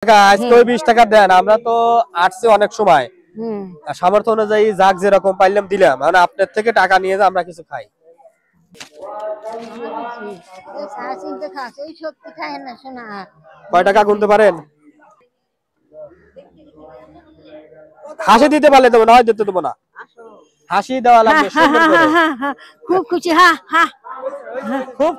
আজকে 20 টাকা দেন, আমরা তো আসছি অনেক সময়। সামর্থ্য অনুযায়ী যাক যেরকম পাইলাম দিলাম, মানে আপনার থেকে টাকা নিয়ে যা আমরা কিছু খাই। কয় টাকা গুনতে পারেন? হাসি দিতে পারলে দেবো, না হয় দিতে দেবো না। হাসি দেওয়া লাগবে সুন্দর করে। খুব খুশি। হা হা খুব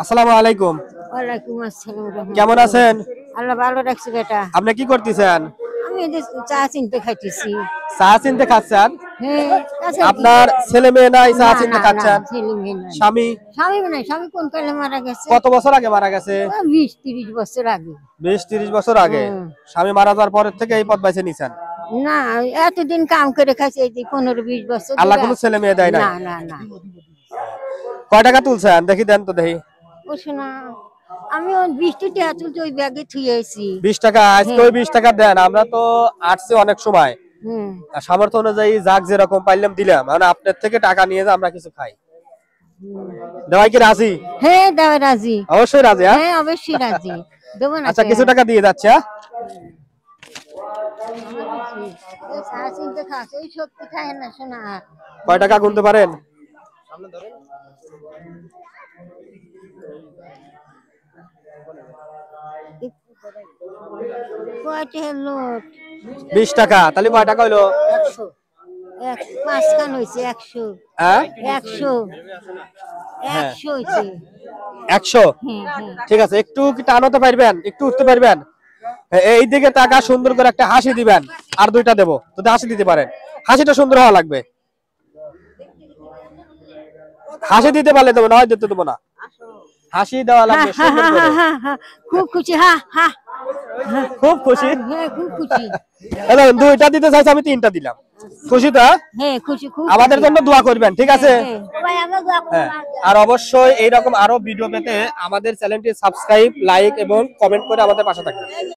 আসসালামু আলাইকুম। ওয়ালাইকুম আসসালাম। কেমন আছেন? আল্লাহ ভালো রাখছে বেটা। আপনি কি করতেছেন? আমি এই যে চা চিনতে খাইতেছি। চা চিনতে খাচ্ছেন? হ্যাঁ, আপনার ছেলে মেয়ে নাই চা চিনতে খাচ্ছেন? ছেলে মেয়ে নাই। স্বামী? স্বামী নাই, স্বামী কোন কালে মারা গেছে? কত বছর আগে মারা গেছে? 20-30 বছর আগে। 20-30 বছর আগে। স্বামী মারা যাওয়ার পরের থেকে এই পথ বেছে নিছেন? না, এতদিন কাম করে খাইছে, এই 15-20 বছর। আল্লাহ কোনো ছেলে মেয়ে দেয় না? না না না। কয় টাকা তুলছেন দেখি, দেন তো দেখি। ও শোনা, আমি ওই 20 টাকা তুলতে ওই ব্যাগে থুইয়েছি। 20 টাকা, আজকে 20 টাকা দেন, আমরা তো আসছি অনেক সময়। সামর্থ্য অনুযায়ী যাক যেরকম পাইলাম দিলাম, মানে আপনার থেকে টাকা নিয়ে যা আমরা কিছু খাই। দেওয়াই কি রাজি? হ্যাঁ দেওয়া রাজি। অবশ্যই রাজি। হ্যাঁ অবশ্যই রাজি। দেবো না। আচ্ছা কিছু টাকা দিয়ে যাচ্ছে। কয় টাকা গুনতে পারেন? 20 টাকা, তাহলে কয় টাকা হইলো? 5 খান হইছে 100। হ্যাঁ 100 হইছে। 100? ঠিক আছে, একটু কি টানতে পারবেন? একটু উঠতে পারবেন? এই দিকে টাকা সুন্দর করে একটা হাসি দিবেন, আর 2টা দেবো যদি হাসি দিতে পারেন। হাসিটা সুন্দর হওয়া লাগবে। হাসি দিতে পারলে দেবো, না হয় দিতে দেবো না। হাসি দেওয়া লাগবে সুন্দর করে। খুব খুশি। হা হা খুব খুশি। হ্যাঁ খুব খুশি। 2টা দিতে চাইছি, আমি 3টা দিলাম। খুশি তো? হ্যাঁ খুশি। খুব আমাদের জন্য দোয়া করবেন, ঠিক আছে? ভাই আমরা দোয়া করব। আর অবশ্যই এইরকম আরো ভিডিও পেতে আমাদের চ্যানেলটি সাবস্ক্রাইব, লাইক এবং কমেন্ট করে আমাদের পাশে থাকবেন।